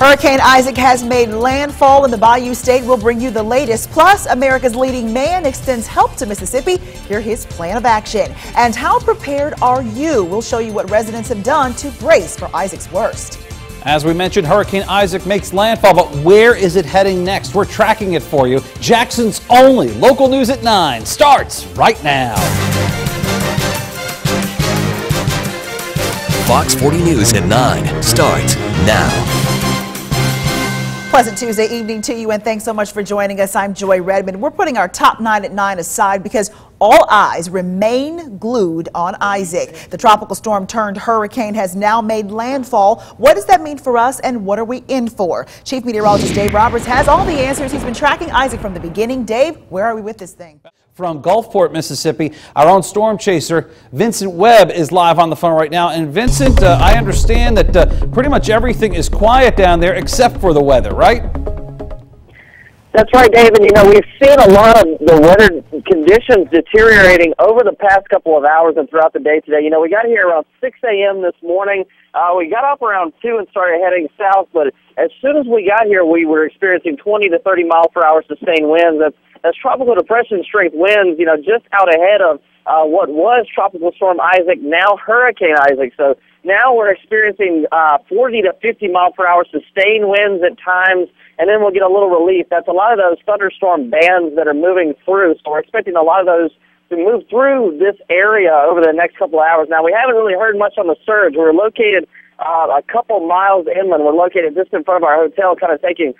Hurricane Isaac has made landfall in the Bayou State. We'll bring you the latest. Plus, America's leading man extends help to Mississippi. Hear his plan of action. And how prepared are you? We'll show you what residents have done to brace for Isaac's worst. As we mentioned, Hurricane Isaac makes landfall, but where is it heading next? We're tracking it for you. Jackson's only local news at 9 starts right now. Fox 40 News at 9 starts now. Pleasant Tuesday evening to you, and thanks so much for joining us. I'm Joy Redmond. We're putting our top 9 at 9 aside because all eyes remain glued on Isaac. The tropical storm turned hurricane has now made landfall. What does that mean for us, and what are we in for? Chief Meteorologist Dave Roberts has all the answers. He's been tracking Isaac from the beginning. Dave, where are we with this thing? From Gulfport, Mississippi, our own storm chaser, Vincent Webb, is live on the phone right now. And Vincent, I understand that pretty much everything is quiet down there except for the weather, right? That's right, David. You know, we've seen a lot of the weather conditions deteriorating over the past couple of hours and throughout the day today. You know, we got here around 6 a.m. this morning. We got up around 2 and started heading south, but as soon as we got here, we were experiencing 20 to 30 mile per hour sustained winds. That's tropical depression strength winds, you know, just out ahead of what was Tropical Storm Isaac, now Hurricane Isaac. So now we're experiencing 40 to 50 mile per hour sustained winds at times, and then we'll get a little relief. That's a lot of those thunderstorm bands that are moving through, so we're expecting a lot of those to move through this area over the next couple of hours. Now, we haven't really heard much on the surge. We're located a couple miles inland. We're located just in front of our hotel, kind of taking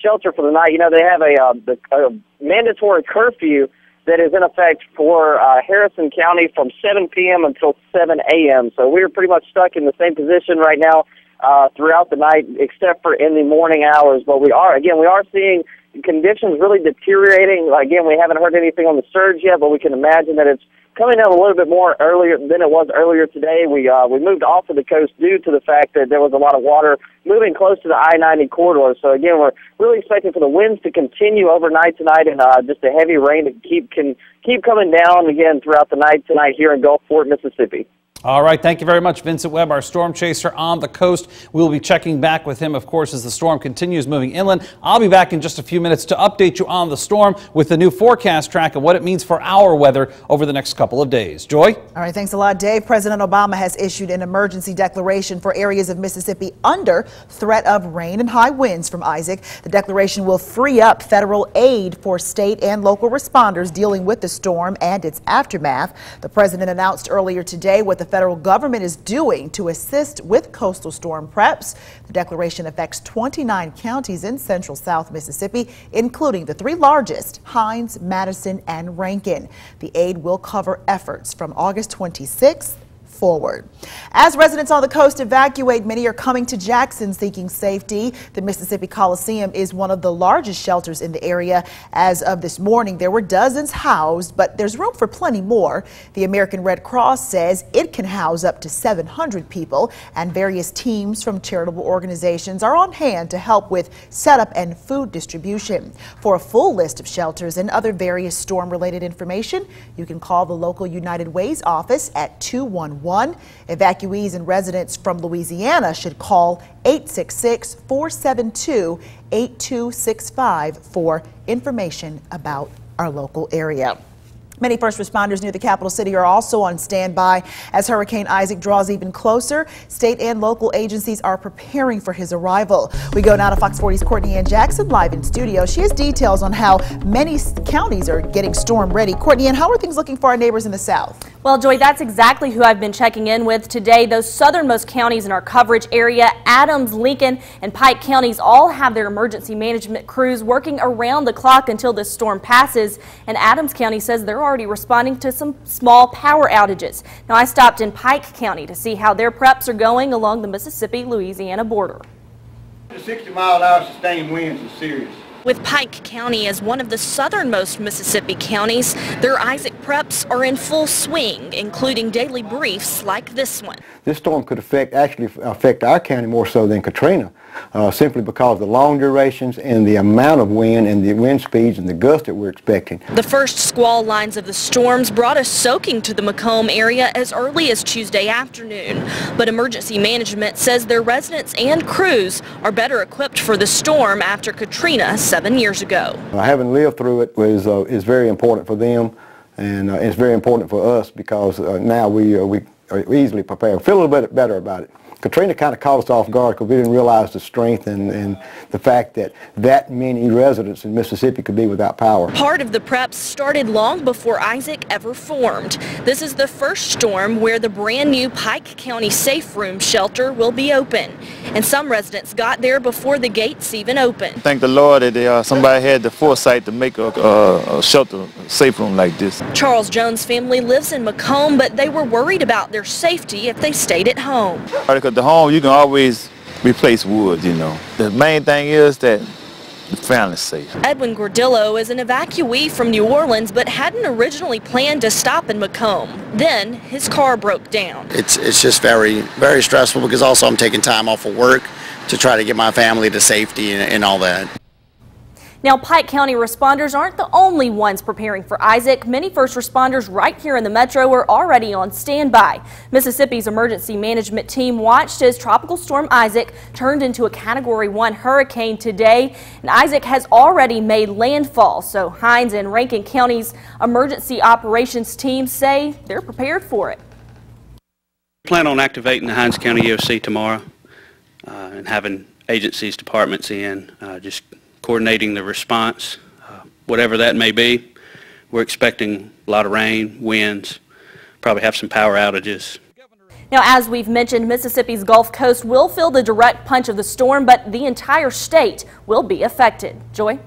shelter for the night. You know, they have a mandatory curfew that is in effect for Harrison County from 7 p.m. until 7 a.m. So we're pretty much stuck in the same position right now throughout the night, except for in the morning hours. But we are seeing conditions really deteriorating. Again, we haven't heard anything on the surge yet, but we can imagine that it's coming down a little bit more earlier than it was earlier today. We moved off of the coast due to the fact that there was a lot of water moving close to the I-90 corridor. So again, we're really expecting for the winds to continue overnight tonight, and just a heavy rain to keep coming down again throughout the night tonight here in Gulfport, Mississippi. All right, thank you very much, Vincent Webb, our storm chaser on the coast. We'll be checking back with him, of course, as the storm continues moving inland. I'll be back in just a few minutes to update you on the storm with the new forecast track and what it means for our weather over the next couple of days. Joy? All right, thanks a lot, Dave. President Obama has issued an emergency declaration for areas of Mississippi under threat of rain and high winds from Isaac. The declaration will free up federal aid for state and local responders dealing with the storm and its aftermath. The president announced earlier today what the federal government is doing to assist with coastal storm preps. The declaration affects 29 counties in central South Mississippi, including the 3 largest, Hinds, Madison, and Rankin. The aid will cover efforts from August 26th forward. As residents on the coast evacuate, many are coming to Jackson seeking safety. The Mississippi Coliseum is one of the largest shelters in the area. As of this morning, there were dozens housed, but there's room for plenty more. The American Red Cross says it can house up to 700 people, and various teams from charitable organizations are on hand to help with setup and food distribution. For a full list of shelters and other various storm-related information, you can call the local United Way's office at 211. Evacuees and residents from Louisiana should call 866-472-8265 for information about our local area. Many first responders near the capital city are also on standby as Hurricane Isaac draws even closer. State and local agencies are preparing for his arrival. We go now to Fox 40's Courtney Ann Jackson live in studio. She has details on how many counties are getting storm ready. Courtney Ann, how are things looking for our neighbors in the south? Well, Joy, that's exactly who I've been checking in with today. Those southernmost counties in our coverage area, Adams, Lincoln, and Pike counties all have their emergency management crews working around the clock until this storm passes. And Adams County says they're already responding to some small power outages. Now, I stopped in Pike County to see how their preps are going along the Mississippi-Louisiana border. The 60-mile-an-hour sustained winds is serious. With Pike County as one of the southernmost Mississippi counties, their Isaac preps are in full swing, including daily briefs like this one. This storm could actually affect our county more so than Katrina, simply because of the long durations and the amount of wind and the wind speeds and the gusts that we're expecting. The first squall lines of the storms brought us soaking to the Macomb area as early as Tuesday afternoon. But emergency management says their residents and crews are better equipped for the storm after Katrina 7 years ago. Having lived through it is very important for them, and it's very important for us because now we are easily prepared. We feel a little bit better about it. Katrina kind of caught us off guard because we didn't realize the strength and the fact that many residents in Mississippi could be without power. Part of the preps started long before Isaac ever formed. This is the first storm where the brand new Pike County Safe Room shelter will be open. And some residents got there before the gates even opened. Thank the Lord that somebody had the foresight to make a shelter, safe room like this. Charles Jones' family lives in Macomb, but they were worried about their safety if they stayed at home. Because the home, you can always replace wood, you know. The main thing is that the family's safe. Edwin Gordillo is an evacuee from New Orleans, but hadn't originally planned to stop in Macomb. Then his car broke down. It's just very, very stressful because also I'm taking time off of work to try to get my family to safety and all that. Now, Pike County responders aren't the only ones preparing for Isaac. Many first responders right here in the metro are already on standby. Mississippi's emergency management team watched as Tropical Storm Isaac turned into a Category 1 hurricane today, and Isaac has already made landfall. So Hinds and Rankin County's emergency operations teams say they're prepared for it. We plan on activating the Hinds County EOC tomorrow and having agencies, departments in, just coordinating the response, whatever that may be. We're expecting a lot of rain, winds, probably have some power outages. Now, as we've mentioned, Mississippi's Gulf Coast will feel the direct punch of the storm, but the entire state will be affected. Joy?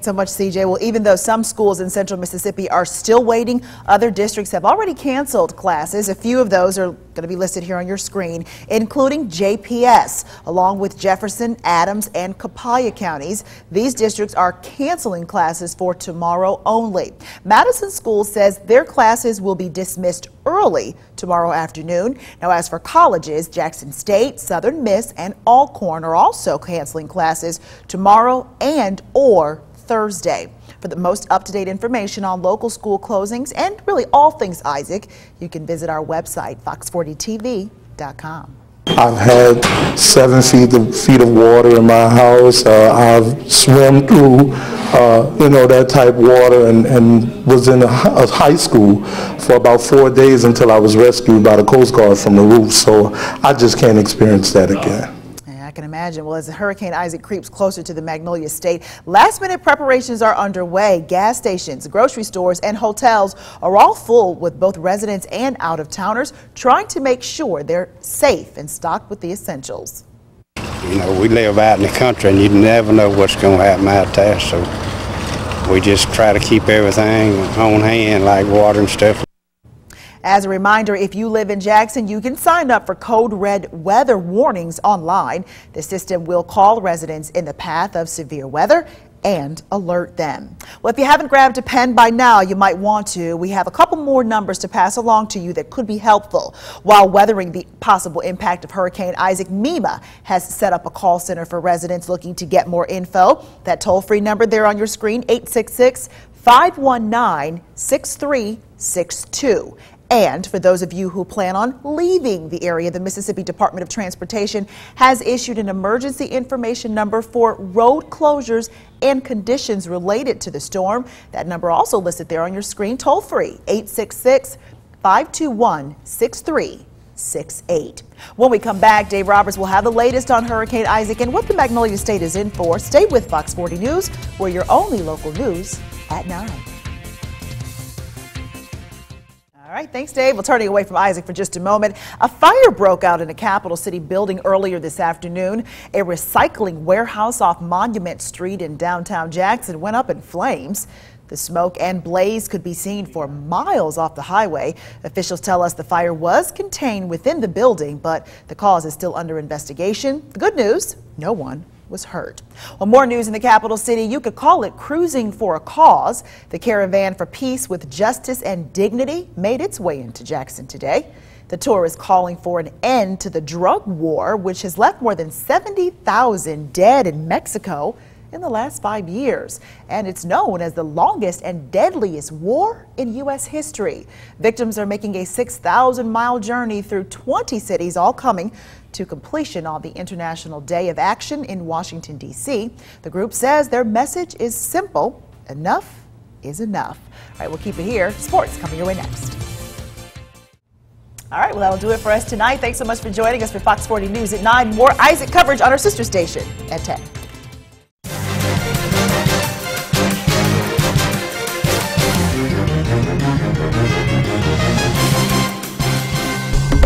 So much, CJ. Well, even though some schools in central Mississippi are still waiting, other districts have already canceled classes. A few of those are going to be listed here on your screen, including JPS, along with Jefferson, Adams, and Copiah counties. These districts are canceling classes for tomorrow only. Madison School says their classes will be dismissed early tomorrow afternoon. Now, as for colleges, Jackson State, Southern Miss, and Alcorn are also canceling classes tomorrow and/or Thursday. For the most up-to-date information on local school closings and really all things Isaac, you can visit our website, fox40tv.com. I've had 7 feet of water in my house. I've swum through, that type of water and was in a high school for about 4 days until I was rescued by the Coast Guard from the roof. So I just can't experience that again. I can imagine. Well, as Hurricane Isaac creeps closer to the Magnolia State, last-minute preparations are underway. Gas stations, grocery stores, and hotels are all full with both residents and out-of-towners trying to make sure they're safe and stocked with the essentials. You know, we live out in the country and you never know what's going to happen out there, so we just try to keep everything on hand, like water and stuff. As a reminder, if you live in Jackson, you can sign up for code red weather warnings online. The system will call residents in the path of severe weather and alert them. Well, if you haven't grabbed a pen by now, you might want to. We have a couple more numbers to pass along to you that could be helpful. While weathering the possible impact of Hurricane Isaac, MEMA has set up a call center for residents looking to get more info. That toll-free number there on your screen, 866-519-6362. And for those of you who plan on leaving the area, the Mississippi Department of Transportation has issued an emergency information number for road closures and conditions related to the storm. That number also listed there on your screen, toll free, 866-521-6368. When we come back, Dave Roberts will have the latest on Hurricane Isaac and what the Magnolia State is in for. Stay with Fox 40 News, we're your only local news at 9. All right, thanks, Dave. Well, turning away from Isaac for just a moment, a fire broke out in a Capital City building earlier this afternoon. A recycling warehouse off Monument Street in downtown Jackson went up in flames. The smoke and blaze could be seen for miles off the highway. Officials tell us the fire was contained within the building, but the cause is still under investigation. The good news, no one was hurt. Well, more news in the capital city. You could call it cruising for a cause. The Caravan for Peace with Justice and Dignity made its way into Jackson today. The tour is calling for an end to the drug war, which has left more than 70,000 dead in Mexico in the last 5 years. And it's known as the longest and deadliest war in U.S. history. Victims are making a 6,000-mile journey through 20 cities, all coming to completion on the International Day of Action in Washington, D.C. The group says their message is simple: enough is enough. All right, we'll keep it here. Sports coming your way next. All right, well, that'll do it for us tonight. Thanks so much for joining us for Fox 40 News at 9. More Isaac coverage on our sister station at 10.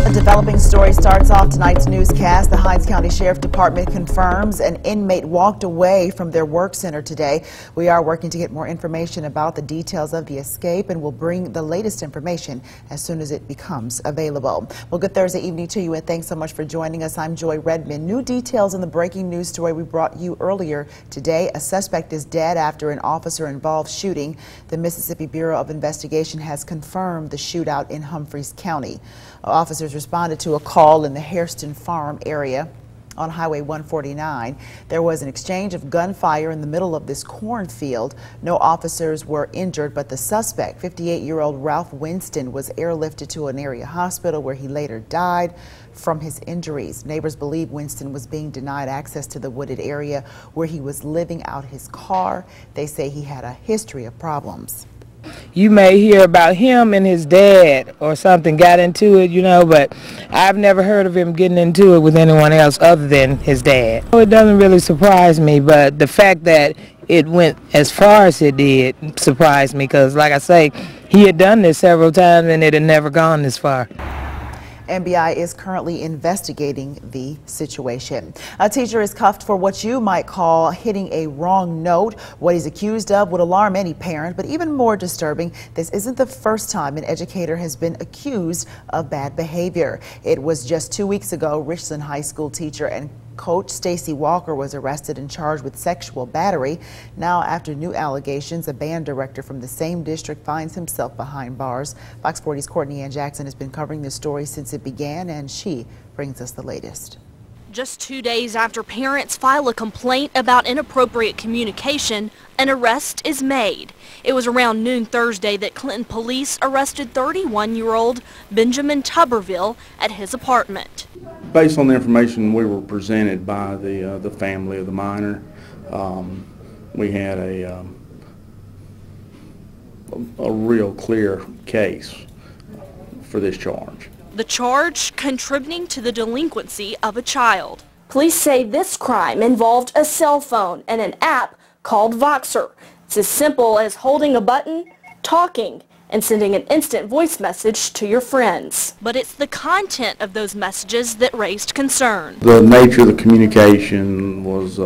A developing story starts off tonight's newscast. The Hinds County Sheriff Department confirms an inmate walked away from their work center today. We are working to get more information about the details of the escape, and we'll bring the latest information as soon as it becomes available. Well, good Thursday evening to you, and thanks so much for joining us. I'm Joy Redmond. New details in the breaking news story we brought you earlier today. A suspect is dead after an officer-involved shooting. The Mississippi Bureau of Investigation has confirmed the shootout in Humphreys County. Officers responded to a call in the Hairston Farm area on Highway 149. There was an exchange of gunfire in the middle of this cornfield. No officers were injured, but the suspect, 58-year-old Ralph Winston, was airlifted to an area hospital where he later died from his injuries. Neighbors believe Winston was being denied access to the wooded area where he was living out his car. They say he had a history of problems. You may hear about him and his dad or something got into it, you know, but I've never heard of him getting into it with anyone else other than his dad. It doesn't really surprise me, but the fact that it went as far as it did surprised me because, like I say, he had done this several times and it had never gone this far. NBI is currently investigating the situation. A teacher is cuffed for what you might call hitting a wrong note. What he's accused of would alarm any parent, but even more disturbing, this isn't the first time an educator has been accused of bad behavior. It was just 2 weeks ago, Richland High School teacher and coach Stacy Walker was arrested and charged with sexual battery. Now, after new allegations, a band director from the same district finds himself behind bars. Fox 40's Courtney Ann Jackson has been covering this story since it began, and she brings us the latest. Just 2 days after parents file a complaint about inappropriate communication, an arrest is made. It was around noon Thursday that Clinton police arrested 31-year-old Benjamin Tuberville at his apartment. Based on the information we were presented by the family of the minor, we had a real clear case for this charge. The charge, contributing to the delinquency of a child. Police say this crime involved a cell phone and an app called Voxer. It's as simple as holding a button, talking, and sending an instant voice message to your friends. But it's the content of those messages that raised concern. The nature of the communication was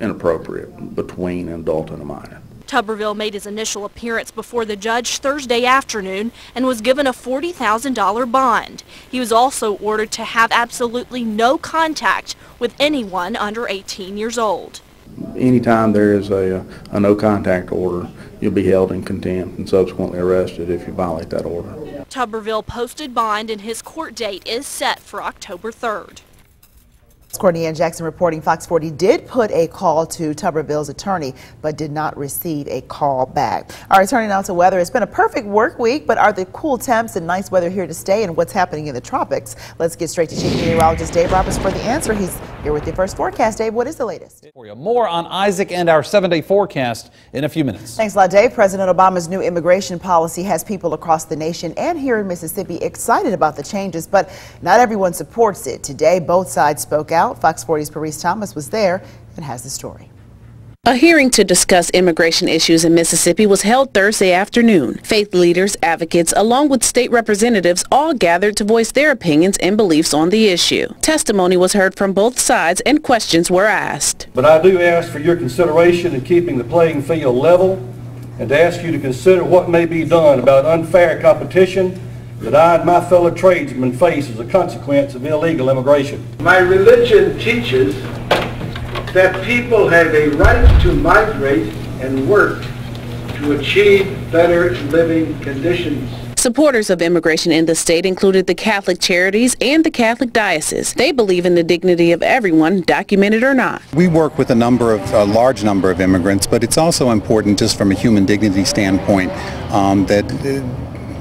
inappropriate between an adult and a minor. Tuberville made his initial appearance before the judge Thursday afternoon and was given a $40,000 bond. He was also ordered to have absolutely no contact with anyone under 18 years old. Anytime there is a no contact order, you'll be held in contempt and subsequently arrested if you violate that order. Tuberville posted bond and his court date is set for October 3rd. Courtney Ann Jackson reporting. Fox 40 did put a call to Tuberville's attorney, but did not receive a call back. All right, turning now to weather. It's been a perfect work week, but are the cool temps and nice weather here to stay, and what's happening in the tropics? Let's get straight to Chief Meteorologist Dave Roberts for the answer. He's here with the first forecast. Dave, what is the latest? For you. More on Isaac and our 7-day forecast in a few minutes. Thanks a lot, Dave. President Obama's new immigration policy has people across the nation and here in Mississippi excited about the changes, but not everyone supports it. Today, both sides spoke out. Fox 40's Parise Thomas was there and has the story. A hearing to discuss immigration issues in Mississippi was held Thursday afternoon. Faith leaders, advocates, along with state representatives all gathered to voice their opinions and beliefs on the issue. Testimony was heard from both sides and questions were asked. But I do ask for your consideration in keeping the playing field level and to ask you to consider what may be done about unfair competition that I and my fellow tradesmen face as a consequence of illegal immigration. My religion teaches that people have a right to migrate and work to achieve better living conditions. Supporters of immigration in the state included the Catholic Charities and the Catholic Diocese. They believe in the dignity of everyone, documented or not. We work with a large number of immigrants, but it's also important just from a human dignity standpoint that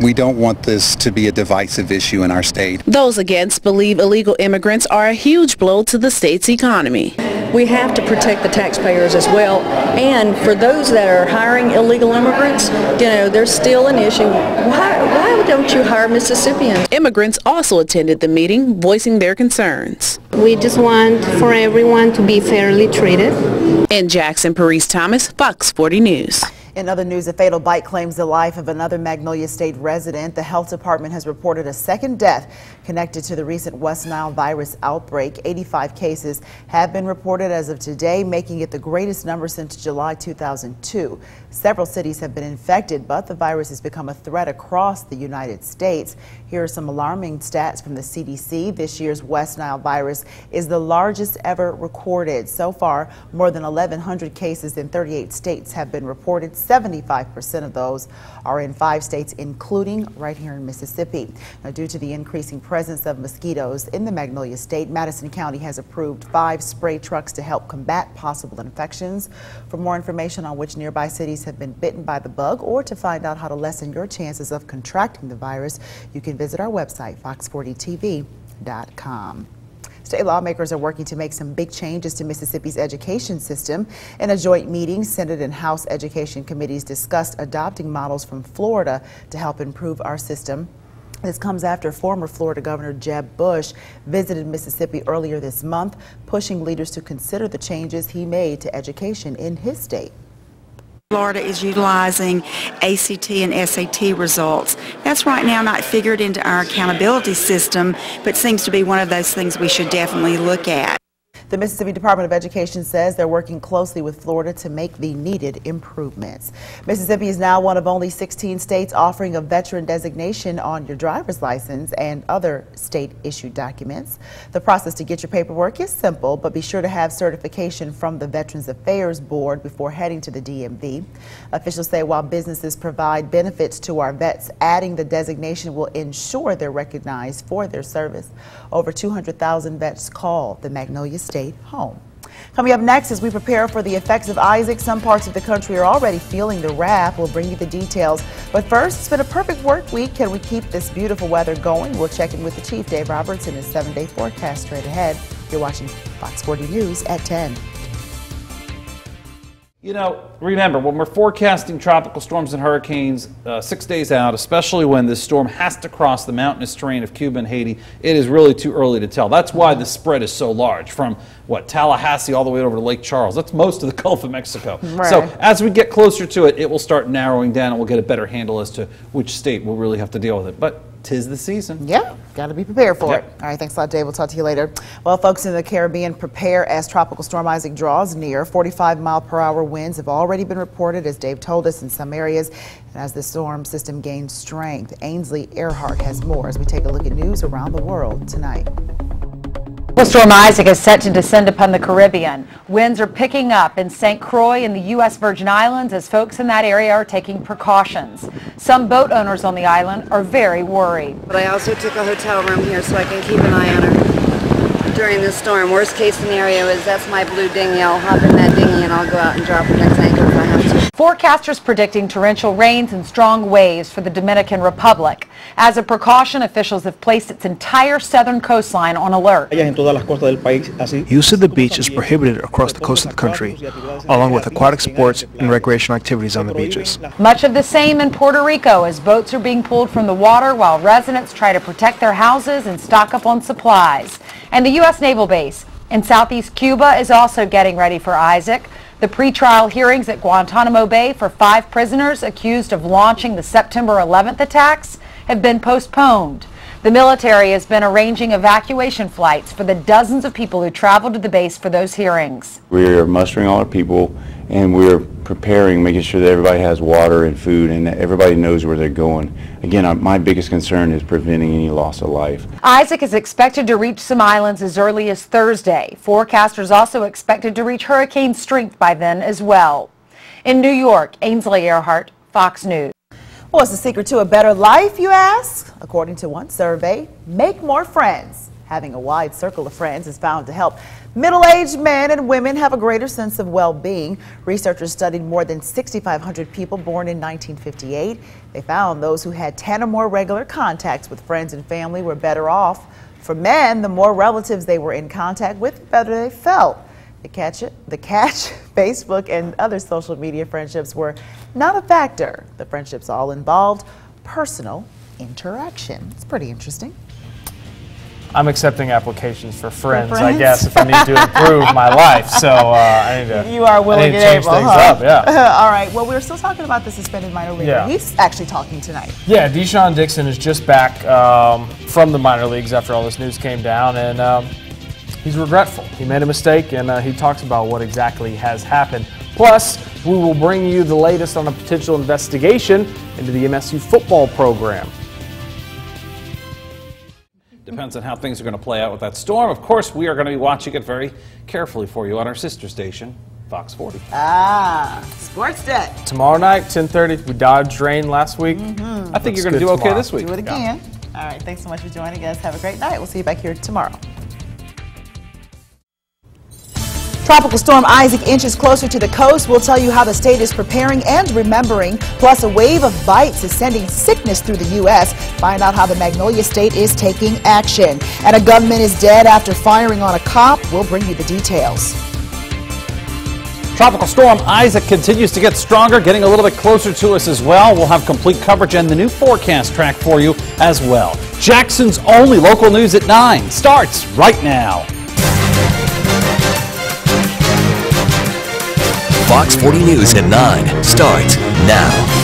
we don't want this to be a divisive issue in our state. Those against believe illegal immigrants are a huge blow to the state's economy. We have to protect the taxpayers as well, and for those that are hiring illegal immigrants, there's still an issue. Why don't you hire Mississippians? Immigrants also attended the meeting, voicing their concerns. We just want for everyone to be fairly treated. In Jackson, Parise Thomas, Fox 40 News. In other news, a fatal bite claims the life of another Magnolia State resident. The health department has reported a second death connected to the recent West Nile virus outbreak. 85 cases have been reported as of today, making it the greatest number since July 2002. Several cities have been infected, but the virus has become a threat across the United States. Here are some alarming stats from the CDC. This year's West Nile virus is the largest ever recorded. So far, more than 1,100 cases in 38 states have been reported. 75% of those are in 5 states, including right here in Mississippi. Now, due to the increasing presence of mosquitoes in the Magnolia State, Madison County has approved 5 spray trucks to help combat possible infections. For more information on which nearby cities have been bitten by the bug or to find out how to lessen your chances of contracting the virus, you can visit our website, fox40tv.com. State lawmakers are working to make some big changes to Mississippi's education system. In a joint meeting, Senate and House Education Committees discussed adopting models from Florida to help improve our system. This comes after former Florida Governor Jeb Bush visited Mississippi earlier this month, pushing leaders to consider the changes he made to education in his state. Florida is utilizing ACT and SAT results. That's right now not figured into our accountability system, but seems to be one of those things we should definitely look at. The Mississippi Department of Education says they're working closely with Florida to make the needed improvements. Mississippi is now one of only 16 states offering a veteran designation on your driver's license and other state-issued documents. The process to get your paperwork is simple, but be sure to have certification from the Veterans Affairs Board before heading to the DMV. Officials say while businesses provide benefits to our vets, adding the designation will ensure they're recognized for their service. Over 200,000 vets call the Magnolia State home. Coming up next, as we prepare for the effects of Isaac, some parts of the country are already feeling the wrath. We'll bring you the details. But first, it's been a perfect work week. Can we keep this beautiful weather going? We'll check in with the Chief, Dave Roberts, and his 7-day forecast straight ahead. You're watching Fox 40 News at 10. You know, remember, when we're forecasting tropical storms and hurricanes 6 days out, especially when this storm has to cross the mountainous terrain of Cuba and Haiti, it is really too early to tell. That's why the spread is so large, from, Tallahassee all the way over to Lake Charles. That's most of the Gulf of Mexico. Right. So as we get closer to it, it will start narrowing down and we'll get a better handle as to which state will really have to deal with it. But 'tis the season. Yeah, got to be prepared for it. All right, thanks a lot, Dave. We'll talk to you later. Well, folks in the Caribbean, prepare as Tropical Storm Isaac draws near. 45-mile-per-hour winds have already been reported, as Dave told us, in some areas. And as the storm system gains strength, Ainsley Earhart has more as we take a look at news around the world tonight. Storm Isaac is set to descend upon the Caribbean. Winds are picking up in St. Croix in the U.S. Virgin Islands as folks in that area are taking precautions. Some boat owners on the island are very worried. But I also took a hotel room here so I can keep an eye on her during this storm. Worst case scenario is that's my blue dinghy. I'll hop in that dinghy and I'll go out and drop the next anchor if I have to. Forecasters predicting torrential rains and strong waves for the Dominican Republic. As a precaution, officials have placed its entire southern coastline on alert. Use of the beach is prohibited across the coast of the country, along with aquatic sports and recreational activities on the beaches. Much of the same in Puerto Rico as boats are being pulled from the water while residents try to protect their houses and stock up on supplies. And the U.S. Naval Base in southeast Cuba is also getting ready for Isaac. The pretrial hearings at Guantanamo Bay for 5 prisoners accused of launching the September 11th attacks have been postponed. The military has been arranging evacuation flights for the dozens of people who traveled to the base for those hearings. We're mustering all our people and we're preparing, making sure that everybody has water and food and that everybody knows where they're going. Again, my biggest concern is preventing any loss of life. Isaac is expected to reach some islands as early as Thursday. Forecasters also expected to reach hurricane strength by then as well. In New York, Ainsley Earhart, Fox News. What's the secret to a better life, you ask? According to one survey, make more friends. Having a wide circle of friends is found to help middle-aged men and women have a greater sense of well-being. Researchers studied more than 6,500 people born in 1958. They found those who had 10 or more regular contacts with friends and family were better off. For men, the more relatives they were in contact with, the better they felt. The catch, Facebook and other social media friendships were not a factor. The friendships all involved personal interaction. It's pretty interesting. I'm accepting applications for friends, I guess, if I need to improve my life. So I need to. You are willing and change able, things huh? up, yeah. All right. Well, we're still talking about the suspended minor leaguer. Yeah. He's actually talking tonight. Yeah, Deshaun Dixon is just back from the minor leagues after all this news came down, and he's regretful. He made a mistake, and he talks about what exactly has happened. Plus, we will bring you the latest on a potential investigation into the MSU football program. Depends on how things are going to play out with that storm. Of course, we are going to be watching it very carefully for you on our sister station, Fox 40. Sports Day. Tomorrow night, 10:30. We dodged rain last week. I think you're going to do okay this week. Do it again. All right. Thanks so much for joining us. Have a great night. We'll see you back here tomorrow. Tropical storm Isaac inches closer to the coast. We'll tell you how the state is preparing and remembering. Plus, a wave of bites is sending sickness through the U.S. Find out how the Magnolia State is taking action. And a gunman is dead after firing on a cop. We'll bring you the details. Tropical storm Isaac continues to get stronger, getting a little bit closer to us as well. We'll have complete coverage and the new forecast track for you as well. Jackson's only local news at 9 starts right now. Fox 40 News at 9 starts now.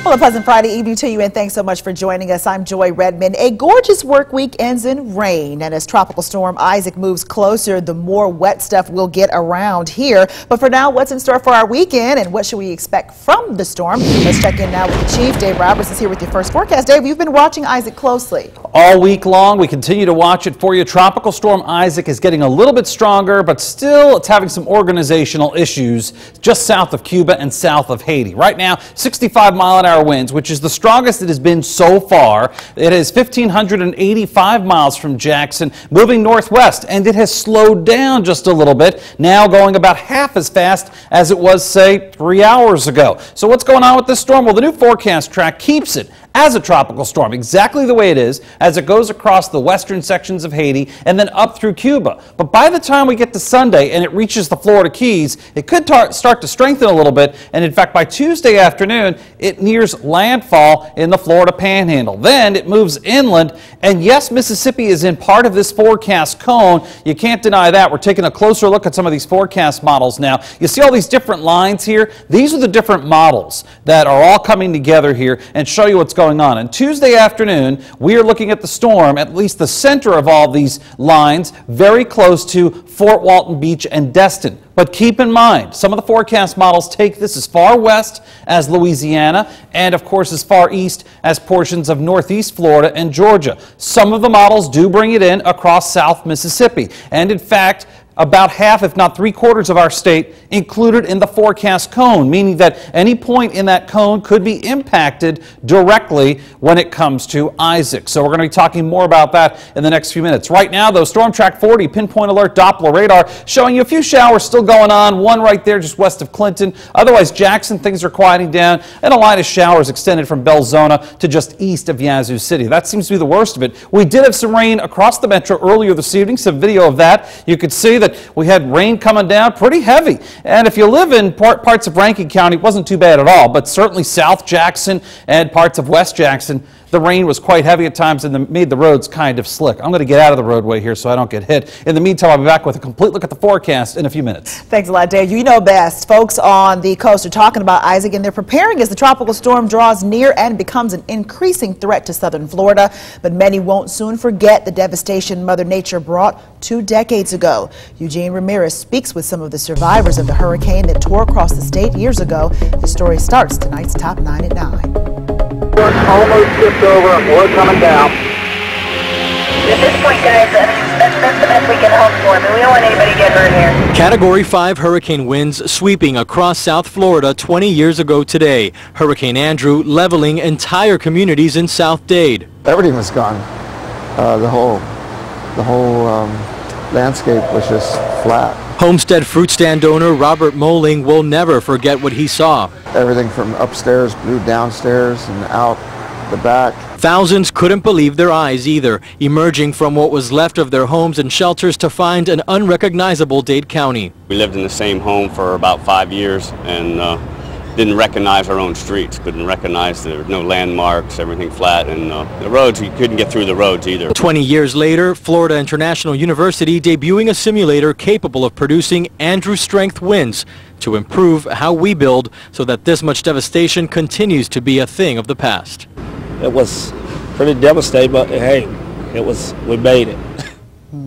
Well, a pleasant Friday evening to you, and thanks so much for joining us. I'm Joy Redmond. A gorgeous work week ends in rain, and as Tropical Storm Isaac moves closer, the more wet stuff we'll get around here. But for now, what's in store for our weekend, and what should we expect from the storm? Let's check in now with the Chief. Dave Roberts is here with your first forecast. Dave, you've been watching Isaac closely. All week long, we continue to watch it for you. Tropical Storm Isaac is getting a little bit stronger, but still it's having some organizational issues just south of Cuba and south of Haiti. Right now, 65-mile-an-hour winds, which is the strongest it has been so far. It is 1,585 miles from Jackson, moving northwest, and it has slowed down just a little bit, now going about half as fast as it was, say, 3 hours ago. So what's going on with this storm? Well, the new forecast track keeps it as a tropical storm, exactly the way it is, as it goes across the western sections of Haiti and then up through Cuba. But by the time we get to Sunday and it reaches the Florida Keys, it could start to strengthen a little bit, and in fact by Tuesday afternoon it nears landfall in the Florida Panhandle. Then it moves inland, and yes, Mississippi is in part of this forecast cone. You can't deny that. We're taking a closer look at some of these forecast models now. You see all these different lines here? These are the different models that are all coming together here and show you what's going on. And Tuesday afternoon, we are looking at the storm, at least the center of all these lines, very close to Fort Walton Beach and Destin. But keep in mind, some of the forecast models take this as far west as Louisiana and, of course, as far east as portions of northeast Florida and Georgia. Some of the models do bring it in across South Mississippi. And, in fact, about half, if not three-quarters of our state included in the forecast cone, meaning that any point in that cone could be impacted directly when it comes to Isaac. So we're going to be talking more about that in the next few minutes. Right now, though, Storm Track 40 pinpoint alert Doppler radar showing you a few showers still going on, one right there just west of Clinton. Otherwise, Jackson, things are quieting down, and a line of showers extended from Belzona to just east of Yazoo City. That seems to be the worst of it. We did have some rain across the metro earlier this evening, some video of that. You could see that we had rain coming down pretty heavy. And if you live in parts of Rankin County, it wasn't too bad at all, but certainly South Jackson and parts of West Jackson, The rain was quite heavy at times and made the roads kind of slick. I'm going to get out of the roadway here so I don't get hit. In the meantime, I'll be back with a complete look at the forecast in a few minutes. Thanks a lot, Dave. You know best. Folks on the coast are talking about Isaac, and they're preparing as the tropical storm draws near and becomes an increasing threat to southern Florida. But many won't soon forget the devastation Mother Nature brought 2 decades ago. Eugene Ramirez speaks with some of the survivors of the hurricane that tore across the state years ago. The story starts tonight's Top 9 at 9. We're almost tipped over. We're coming down. At this point, guys, that's the best we can hope for. I mean, we don't want anybody to get hurt here. Category 5 hurricane winds sweeping across South Florida 20 years ago today. Hurricane Andrew leveling entire communities in South Dade. Everything was gone. The whole landscape was just flat. Homestead fruit stand owner Robert Moling will never forget what he saw. Everything from upstairs blew downstairs and out the back. Thousands couldn't believe their eyes either, emerging from what was left of their homes and shelters to find an unrecognizable Dade County. We lived in the same home for about 5 years and didn't recognize our own streets, couldn't recognize there were no landmarks, everything flat, and the roads, you couldn't get through the roads either. 20 years later, Florida International University debuting a simulator capable of producing Andrew strength winds to improve how we build so that this much devastation continues to be a thing of the past. It was pretty devastating, but hey, we made it.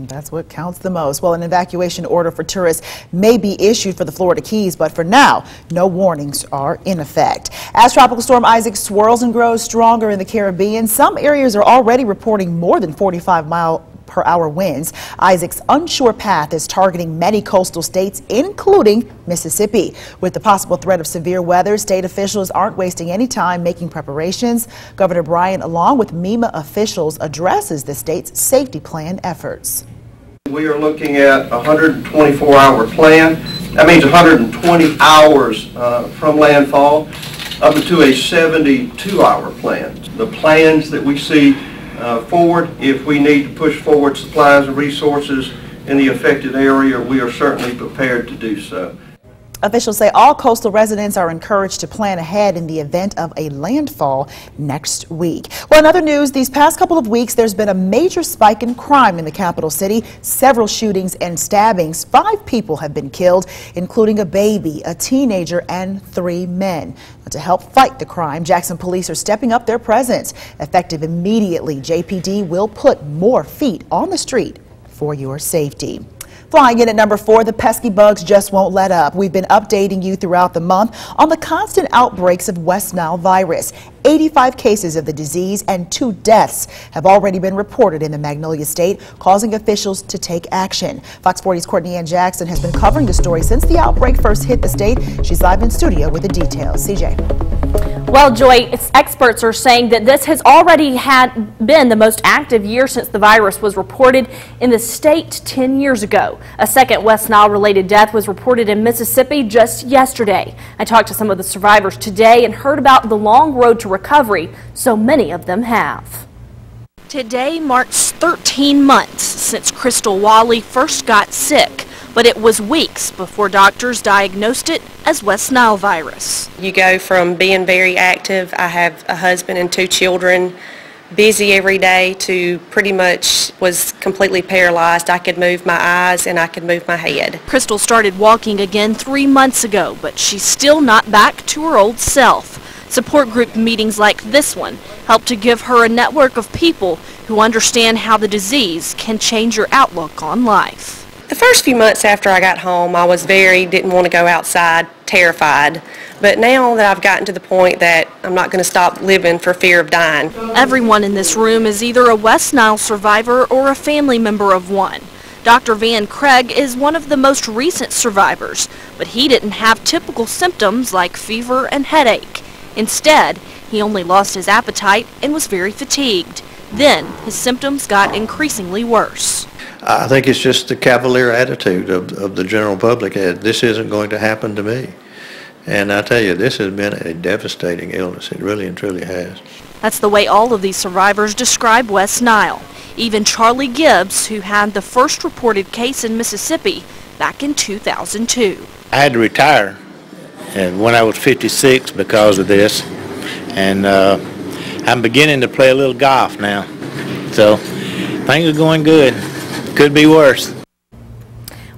That's what counts the most. Well, an evacuation order for tourists may be issued for the Florida Keys, but for now, no warnings are in effect. As Tropical Storm Isaac swirls and grows stronger in the Caribbean, some areas are already reporting more than 45-mile-per-hour winds. Isaac's unsure path is targeting many coastal states, including Mississippi. With the possible threat of severe weather, state officials aren't wasting any time making preparations. Governor Bryant, along with MEMA officials, addresses the state's safety plan efforts. We are looking at a 124-hour plan. That means 120 hours from landfall up to a 72-hour plan. The plans that we see forward, if we need to push forward supplies and resources in the affected area, we are certainly prepared to do so. Officials say all coastal residents are encouraged to plan ahead in the event of a landfall next week. Well, in other news, these past couple of weeks, there's been a major spike in crime in the capital city. Several shootings and stabbings. 5 people have been killed, including a baby, a teenager, and 3 men. To help fight the crime, Jackson police are stepping up their presence. Effective immediately, JPD will put more feet on the street for your safety. Flying in at number 4, the pesky bugs just won't let up. We've been updating you throughout the month on the constant outbreaks of West Nile virus. 85 cases of the disease and 2 deaths have already been reported in the Magnolia State, causing officials to take action. Fox 40's Courtney Ann Jackson has been covering the story since the outbreak first hit the state. She's live in studio with the details. CJ. Well, Joy, experts are saying that this has already been the most active year since the virus was reported in the state 10 years ago. A second West Nile-related death was reported in Mississippi just yesterday. I talked to some of the survivors today and heard about the long road to recovery so many of them have. Today marks 13 months since Crystal Wally first got sick, but it was weeks before doctors diagnosed it as West Nile virus. You go from being very active, I have a husband and 2 children, busy every day, to pretty much was completely paralyzed. I could move my eyes and I could move my head. Crystal started walking again 3 months ago, but she's still not back to her old self. Support group meetings like this one help to give her a network of people who understand how the disease can change your outlook on life. The first few months after I got home, I didn't want to go outside, terrified. But now that I've gotten to the point that I'm not going to stop living for fear of dying. Everyone in this room is either a West Nile survivor or a family member of one. Dr. Van Craig is one of the most recent survivors, but he didn't have typical symptoms like fever and headache. Instead, he only lost his appetite and was very fatigued. Then, his symptoms got increasingly worse. I think it's just the cavalier attitude of the general public. This isn't going to happen to me. And I tell you, this has been a devastating illness. It really and truly has. That's the way all of these survivors describe West Nile. Even Charlie Gibbs, who had the first reported case in Mississippi back in 2002. I had to retire and when I was 56 because of this. And I'm beginning to play a little golf now. So things are going good. Could be worse.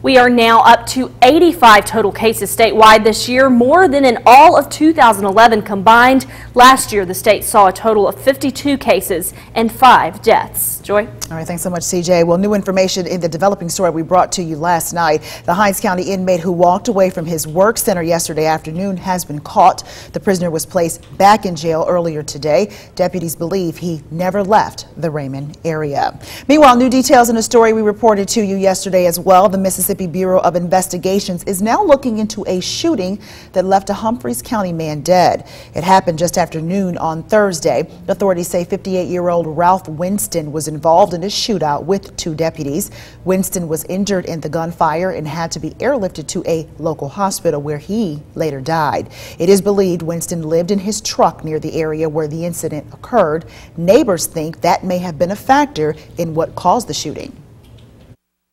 We are now up to 85 total cases statewide this year, more than in all of 2011 combined. Last year, the state saw a total of 52 cases and 5 deaths. Joy? All right, thanks so much, CJ. Well, new information in the developing story we brought to you last night. The Hinds County inmate who walked away from his work center yesterday afternoon has been caught. The prisoner was placed back in jail earlier today. Deputies believe he never left the Raymond area. Meanwhile, new details in a story we reported to you yesterday as well. The Mississippi Bureau of Investigations is now looking into a shooting that left a Humphreys County man dead. It happened just after noon on Thursday. Authorities say 58-year-old Ralph Winston was involved in a shootout with 2 deputies. Winston was injured in the gunfire and had to be airlifted to a local hospital where he later died. It is believed Winston lived in his truck near the area where the incident occurred. Neighbors think that may have been a factor in what caused the shooting.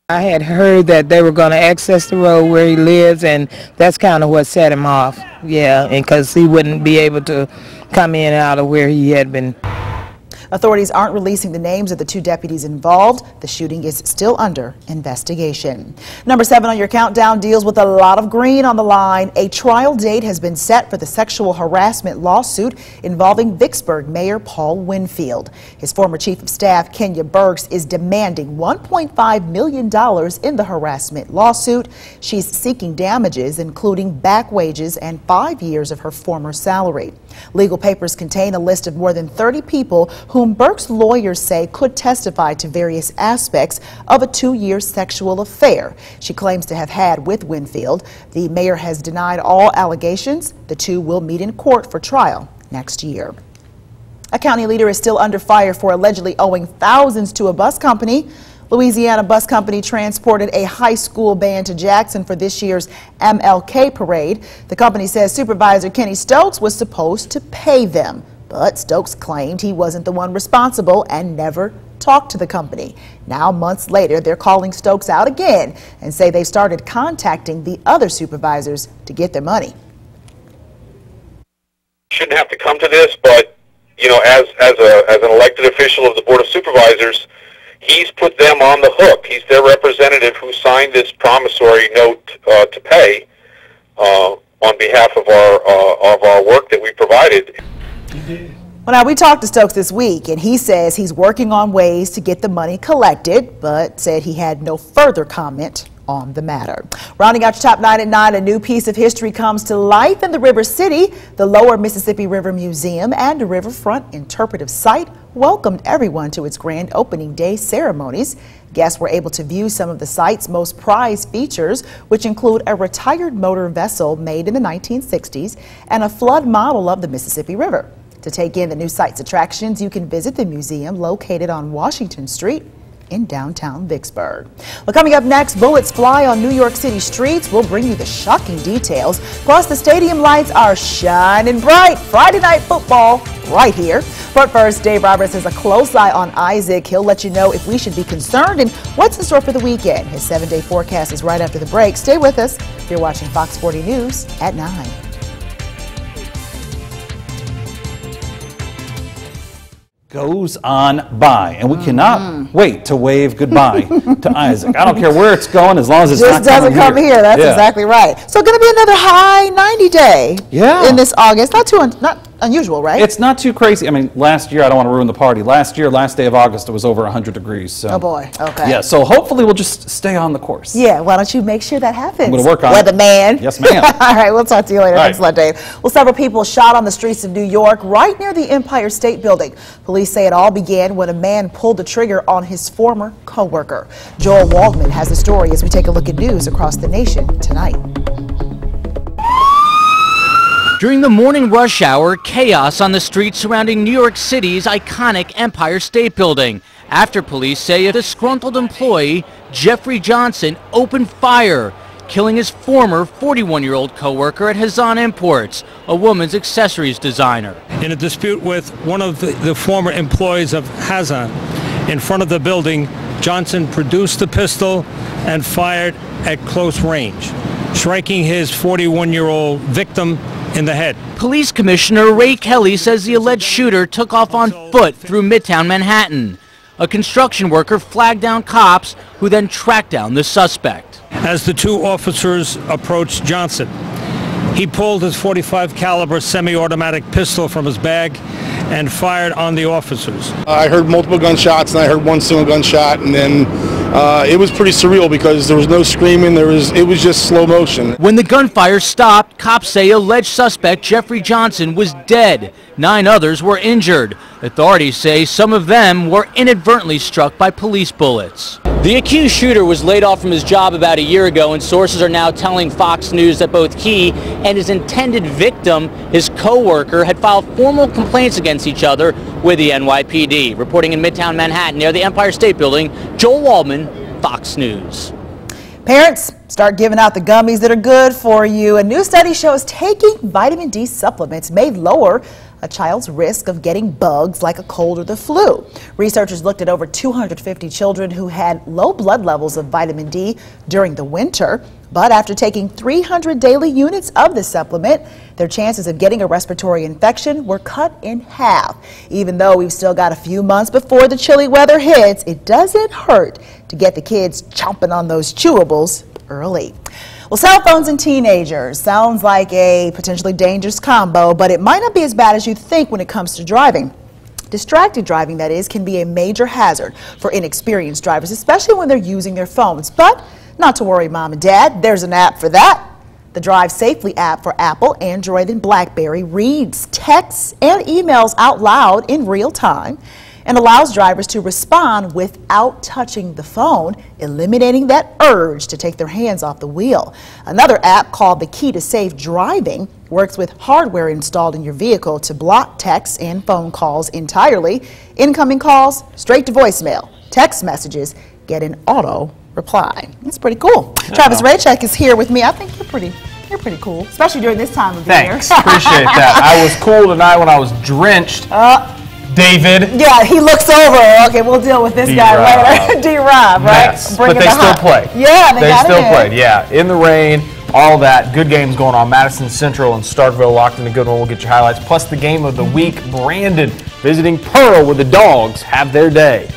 I had heard that they were going to access the road where he lives, and that's kind of what set him off. Yeah, and because he wouldn't be able to come in and out of where he had been. Authorities aren't releasing the names of the 2 deputies involved. The shooting is still under investigation. Number 7 on your countdown deals with a lot of green on the line. A trial date has been set for the sexual harassment lawsuit involving Vicksburg Mayor Paul Winfield. His former chief of staff, Kenya Burks, is demanding $1.5 million in the harassment lawsuit. She's seeking damages, including back wages and 5 years of her former salary. Legal papers contain a list of more than 30 people whom Burke's lawyers say could testify to various aspects of a 2-year sexual affair she claims to have had with Winfield. The mayor has denied all allegations. The 2 will meet in court for trial next year. A county leader is still under fire for allegedly owing thousands to a bus company. Louisiana Bus Company transported a high school band to Jackson for this year's MLK parade. The company says Supervisor Kenny Stokes was supposed to pay them, but Stokes claimed he wasn't the one responsible and never talked to the company. Now, months later, they're calling Stokes out again and say they started contacting the other supervisors to get their money. Shouldn't have to come to this, but you know, as an elected official of the Board of Supervisors, he's put them on the hook. He's their representative who signed this promissory note to pay on behalf of our work that we provided. Well, now, we talked to Stokes this week, and he says he's working on ways to get the money collected, but said he had no further comment on the matter. Rounding out your top 9 at 9, a new piece of history comes to life in the River City. The Lower Mississippi River Museum and Riverfront Interpretive Site welcomed everyone to its grand opening day ceremonies. Guests were able to view some of the site's most prized features, which include a retired motor vessel made in the 1960s and a flood model of the Mississippi River. To take in the new site's attractions, you can visit the museum located on Washington Street in downtown Vicksburg. Well, coming up next, bullets fly on New York City streets. We'll bring you the shocking details. Plus, the stadium lights are shining bright. Friday night football right here. But first, Dave Roberts has a close eye on Isaac. He'll let you know if we should be concerned and what's in store for the weekend. His 7-day forecast is right after the break. Stay with us. You're watching Fox 40 News at 9. Goes on by, and we cannot wait to wave goodbye to Isaac. I don't care where it's going as long as it's just not doesn't come here. That's exactly right. So going to be another high 90 day in this August. Not unusual, right? It's not too crazy. I mean, last year, I don't want to ruin the party. Last year, last day of August, it was over 100 degrees. So. Oh boy. Okay. Yeah. So hopefully we'll just stay on the course. Yeah. Why don't you make sure that happens? I'm going to work on it. Weatherman. Yes, ma'am. All right. We'll talk to you later. All Thanks a lot, Dave. Well, several people shot on the streets of New York, right near the Empire State Building. Police say it all began when a man pulled the trigger on his former co-worker. Joel Waldman has the story as we take a look at news across the nation tonight. During the morning rush hour, chaos on the streets surrounding New York City's iconic Empire State Building after police say a disgruntled employee, Jeffrey Johnson, opened fire, killing his former 41-year-old co-worker at Hazan Imports, a woman's accessories designer. In a dispute with one of the former employees of Hazan in front of the building, Johnson produced the pistol and fired at close range, striking his 41-year-old victim in the head. Police Commissioner Ray Kelly says the alleged shooter took off on foot through Midtown Manhattan. A construction worker flagged down cops who then tracked down the suspect. As the two officers approached Johnson, he pulled his .45 caliber semi-automatic pistol from his bag and fired on the officers. I heard multiple gunshots, and I heard one single gunshot, and then it was pretty surreal because there was no screaming. It was just slow motion. When the gunfire stopped, cops say alleged suspect Jeffrey Johnson was dead. 9 others were injured. Authorities say some of them were inadvertently struck by police bullets. The accused shooter was laid off from his job about a year ago, and sources are now telling Fox News that both he and his intended victim, his co-worker, had filed formal complaints against each other with the NYPD. Reporting in Midtown Manhattan near the Empire State Building, Joel Waldman, Fox News. Parents, start giving out the gummies that are good for you. A new study shows taking vitamin D supplements may lower a child's risk of getting bugs like a cold or the flu. Researchers looked at over 250 children who had low blood levels of vitamin D during the winter, but after taking 300 daily units of the supplement, their chances of getting a respiratory infection were cut in half. Even though we've still got a few months before the chilly weather hits, it doesn't hurt to get the kids chomping on those chewables early. Well, cell phones and teenagers sounds like a potentially dangerous combo, but it might not be as bad as you think when it comes to driving. Distracted driving, that is, can be a major hazard for inexperienced drivers, especially when they're using their phones. But not to worry, Mom and Dad, there's an app for that. The Drive Safely app for Apple, Android, and BlackBerry reads texts and emails out loud in real time and allows drivers to respond without touching the phone, eliminating that urge to take their hands off the wheel. Another app called The Key to Safe Driving works with hardware installed in your vehicle to block texts and phone calls entirely. Incoming calls, straight to voicemail. Text messages get an auto reply. That's pretty cool. Travis Raycheck is here with me. I think you're pretty cool, especially during this time of year. Thanks, appreciate that. I was cool tonight when I was drenched. David. Yeah, he looks over. Okay, we'll deal with this guy later. D-Rob, right? Yes, but they still played. Yeah, they still played. Yeah, in the rain, all that. Good games going on. Madison Central and Starkville locked in a good one. We'll get your highlights. Plus the game of the week. Brandon visiting Pearl where the Dogs have their day.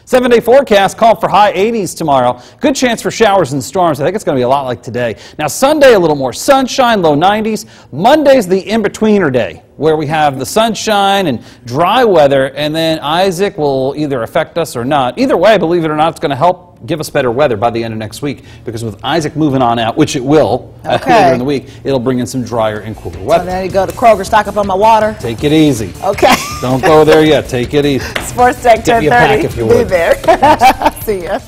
7-day forecast called for high 80s tomorrow. Good chance for showers and storms. I think it's going to be a lot like today. Now Sunday, a little more sunshine, low 90s. Monday's the in-betweener day where we have the sunshine and dry weather, and then Isaac will either affect us or not. Either way, believe it or not, it's going to help give us better weather by the end of next week, because with Isaac moving on out, which it will later in the week, it'll bring in some drier and cooler weather. So there you go to Kroger, stock up on my water. Take it easy. Okay. Don't go there yet. Take it easy. Sports Tech 1030. Get me a pack if you would. Be there. See ya.